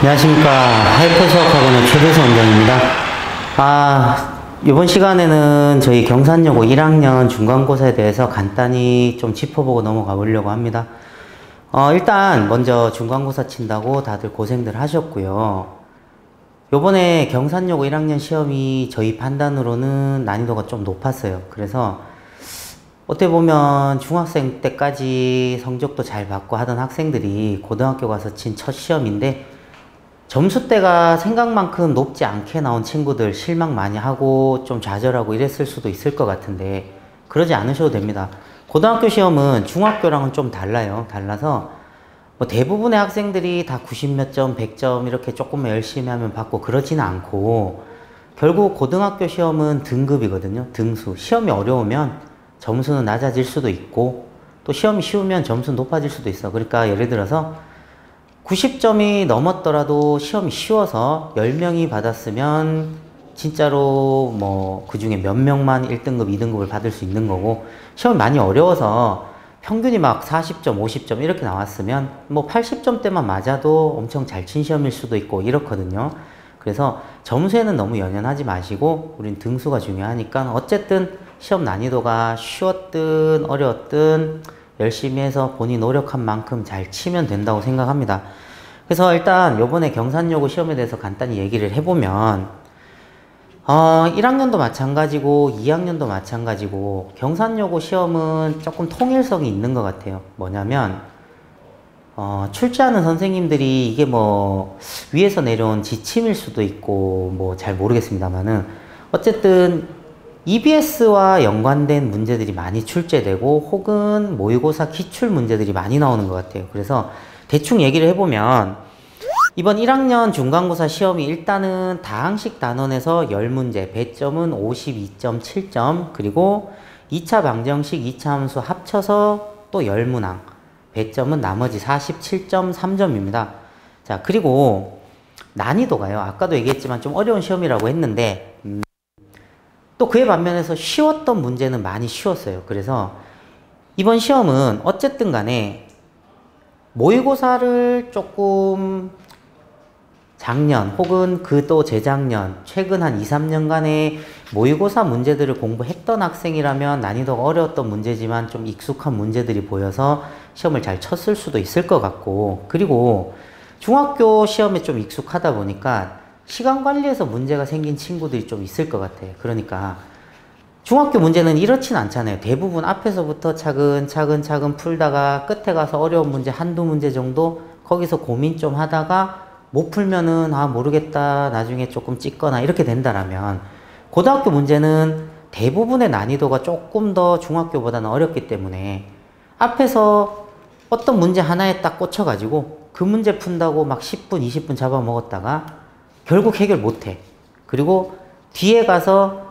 안녕하십니까. 하이퍼 수학학원의 최대수 원장입니다. 이번 시간에는 저희 경산여고 1학년 중간고사에 대해서 간단히 좀 짚어보고 넘어가 보려고 합니다. 일단 먼저 중간고사 친다고 다들 고생들 하셨고요. 요번에 경산여고 1학년 시험이 저희 판단으로는 난이도가 좀 높았어요. 그래서 어떻게 보면 중학생 때까지 성적도 잘 받고 하던 학생들이 고등학교 가서 친 첫 시험인데 점수대가 생각만큼 높지 않게 나온 친구들 실망 많이 하고 좀 좌절하고 이랬을 수도 있을 것 같은데 그러지 않으셔도 됩니다. 고등학교 시험은 중학교랑은 좀 달라요. 달라서 뭐 대부분의 학생들이 다 90몇 점, 100점 이렇게 조금만 열심히 하면 받고 그러지는 않고 결국 고등학교 시험은 등급이거든요. 등수. 시험이 어려우면 점수는 낮아질 수도 있고 또 시험이 쉬우면 점수는 높아질 수도 있어. 그러니까 예를 들어서 90점이 넘었더라도 시험이 쉬워서 10명이 받았으면 진짜로 뭐 그 중에 몇 명만 1등급, 2등급을 받을 수 있는 거고 시험이 많이 어려워서 평균이 막 40점, 50점 이렇게 나왔으면 뭐 80점대만 맞아도 엄청 잘 친 시험일 수도 있고 이렇거든요. 그래서 점수에는 너무 연연하지 마시고 우린 등수가 중요하니까 어쨌든 시험 난이도가 쉬웠든 어려웠든 열심히 해서 본인이 노력한 만큼 잘 치면 된다고 생각합니다. 그래서 일단 요번에 경산여고 시험에 대해서 간단히 얘기를 해보면 1학년도 마찬가지고 2학년도 마찬가지고 경산여고 시험은 조금 통일성이 있는 것 같아요. 뭐냐면 출제하는 선생님들이 이게 뭐 위에서 내려온 지침일 수도 있고 뭐 잘 모르겠습니다만은 어쨌든 EBS와 연관된 문제들이 많이 출제되고 혹은 모의고사 기출 문제들이 많이 나오는 것 같아요. 그래서 대충 얘기를 해보면 이번 1학년 중간고사 시험이 일단은 다항식 단원에서 10문제, 배점은 52.7점, 그리고 2차 방정식, 2차 함수 합쳐서 또 10문항, 배점은 나머지 47.3점입니다. 자, 그리고 난이도가요. 아까도 얘기했지만 좀 어려운 시험이라고 했는데 또 그에 반면에서 쉬웠던 문제는 많이 쉬웠어요. 그래서 이번 시험은 어쨌든 간에 모의고사를 조금 작년 혹은 그 또 재작년 최근 한 2, 3년간의 모의고사 문제들을 공부했던 학생이라면 난이도가 어려웠던 문제지만 좀 익숙한 문제들이 보여서 시험을 잘 쳤을 수도 있을 것 같고 그리고 중학교 시험에 좀 익숙하다 보니까 시간 관리에서 문제가 생긴 친구들이 좀 있을 것 같아요. 그러니까 중학교 문제는 이렇진 않잖아요. 대부분 앞에서부터 차근차근 풀다가 끝에 가서 어려운 문제 한두 문제 정도 거기서 고민 좀 하다가 못 풀면은 모르겠다 나중에 조금 찍거나 이렇게 된다라면 고등학교 문제는 대부분의 난이도가 조금 더 중학교보다는 어렵기 때문에 앞에서 어떤 문제 하나에 딱 꽂혀가지고 그 문제 푼다고 막 10분, 20분 잡아먹었다가 결국 해결 못해. 그리고 뒤에 가서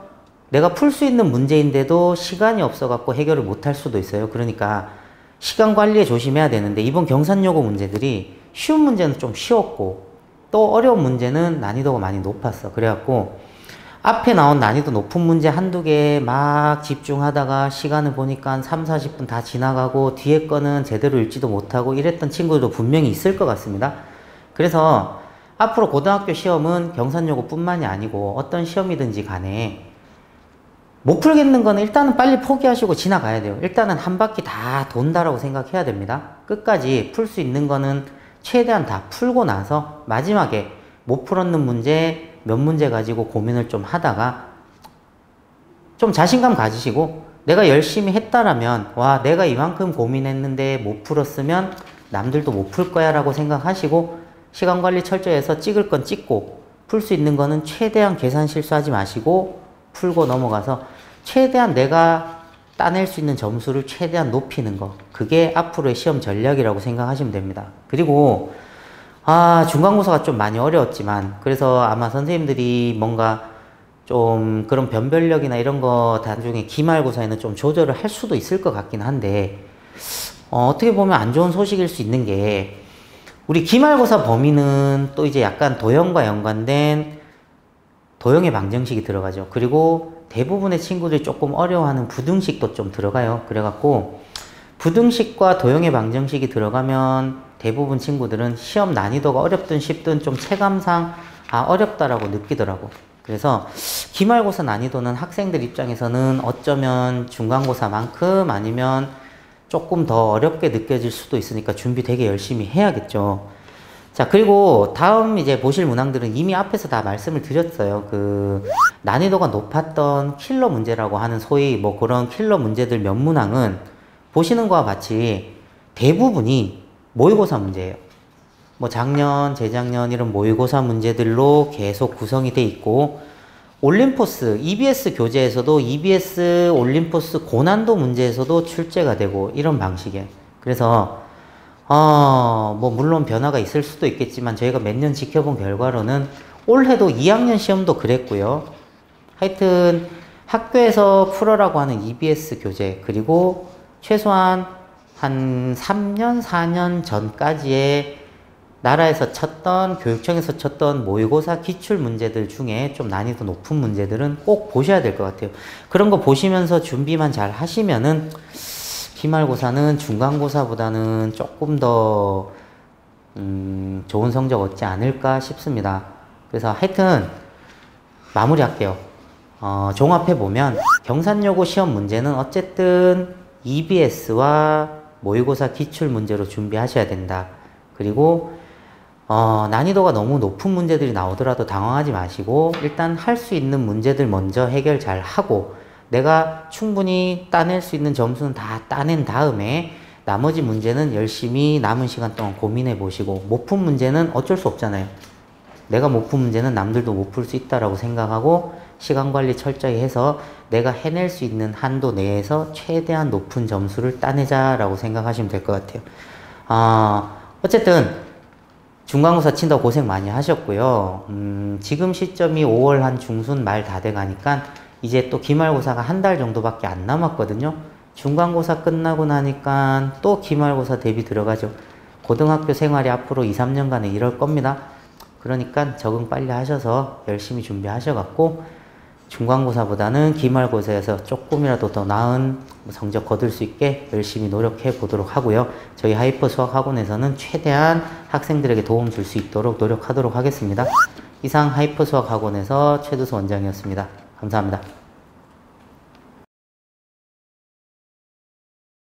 내가 풀 수 있는 문제인데도 시간이 없어갖고 해결을 못할 수도 있어요. 그러니까 시간 관리에 조심해야 되는데 이번 경산여고 문제들이 쉬운 문제는 좀 쉬웠고 또 어려운 문제는 난이도가 많이 높았어. 그래갖고 앞에 나온 난이도 높은 문제 한두 개 막 집중하다가 시간을 보니까 한 3, 40분 다 지나가고 뒤에 거는 제대로 읽지도 못하고 이랬던 친구들도 분명히 있을 것 같습니다. 그래서 앞으로 고등학교 시험은 경산여고 뿐만이 아니고 어떤 시험이든지 간에 못 풀겠는 거는 일단은 빨리 포기하시고 지나가야 돼요. 일단은 한 바퀴 다 돈다라고 생각해야 됩니다. 끝까지 풀 수 있는 거는 최대한 다 풀고 나서 마지막에 못 풀었는 문제 몇 문제 가지고 고민을 좀 하다가 좀 자신감 가지시고 내가 열심히 했다라면 와 내가 이만큼 고민했는데 못 풀었으면 남들도 못 풀 거야 라고 생각하시고 시간 관리 철저히 해서 찍을 건 찍고 풀 수 있는 거는 최대한 계산 실수하지 마시고 풀고 넘어가서 최대한 내가 따낼 수 있는 점수를 최대한 높이는 거 그게 앞으로의 시험 전략이라고 생각하시면 됩니다. 그리고 중간고사가 좀 많이 어려웠지만 그래서 아마 선생님들이 뭔가 좀 그런 변별력이나 이런 거 나중에 기말고사에는 좀 조절을 할 수도 있을 것 같긴 한데 어떻게 보면 안 좋은 소식일 수 있는 게 우리 기말고사 범위는 또 이제 약간 도형과 연관된 도형의 방정식이 들어가죠. 그리고 대부분의 친구들이 조금 어려워하는 부등식도 좀 들어가요. 그래갖고 부등식과 도형의 방정식이 들어가면 대부분 친구들은 시험 난이도가 어렵든 쉽든 좀 체감상 어렵다라고 느끼더라고. 그래서 기말고사 난이도는 학생들 입장에서는 어쩌면 중간고사만큼 아니면 조금 더 어렵게 느껴질 수도 있으니까 준비 되게 열심히 해야겠죠. 자, 그리고 다음 이제 보실 문항들은 이미 앞에서 다 말씀을 드렸어요. 그 난이도가 높았던 킬러 문제라고 하는 소위 뭐 그런 킬러 문제들 몇 문항은 보시는 거와 같이 대부분이 모의고사 문제예요. 뭐 작년, 재작년 이런 모의고사 문제들로 계속 구성이 돼 있고, 올림포스, EBS 교재에서도 EBS 올림포스 고난도 문제에서도 출제가 되고 이런 방식이에요. 그래서 뭐 물론 변화가 있을 수도 있겠지만 저희가 몇 년 지켜본 결과로는 올해도 2학년 시험도 그랬고요. 하여튼 학교에서 풀어라고 하는 EBS 교재, 그리고 최소한 한 3년, 4년 전까지의 나라에서 쳤던, 교육청에서 쳤던 모의고사 기출 문제들 중에 좀 난이도 높은 문제들은 꼭 보셔야 될 것 같아요. 그런 거 보시면서 준비만 잘 하시면은 기말고사는 중간고사보다는 조금 더 좋은 성적 얻지 않을까 싶습니다. 그래서 하여튼 마무리할게요. 종합해보면 경산여고 시험 문제는 어쨌든 EBS와 모의고사 기출 문제로 준비하셔야 된다. 그리고 난이도가 너무 높은 문제들이 나오더라도 당황하지 마시고 일단 할 수 있는 문제들 먼저 해결 잘 하고, 내가 충분히 따낼 수 있는 점수는 다 따낸 다음에 나머지 문제는 열심히 남은 시간 동안 고민해 보시고, 못 푼 문제는 어쩔 수 없잖아요. 내가 못 푼 문제는 남들도 못 풀 수 있다라고 생각하고 시간 관리 철저히 해서 내가 해낼 수 있는 한도 내에서 최대한 높은 점수를 따내자라고 생각하시면 될 것 같아요. 어쨌든 중간고사 친다고 고생 많이 하셨고요. 지금 시점이 5월 한 중순 말 다 돼가니까 이제 또 기말고사가 한 달 정도밖에 안 남았거든요. 중간고사 끝나고 나니까 또 기말고사 대비 들어가죠. 고등학교 생활이 앞으로 2, 3년간은 이럴 겁니다. 그러니까 적응 빨리 하셔서 열심히 준비하셔갖고 중간고사보다는 기말고사에서 조금이라도 더 나은 성적 거둘 수 있게 열심히 노력해 보도록 하고요. 저희 하이퍼 수학 학원에서는 최대한 학생들에게 도움 줄 수 있도록 노력하도록 하겠습니다. 이상 하이퍼 수학 학원에서 최두수 원장이었습니다. 감사합니다.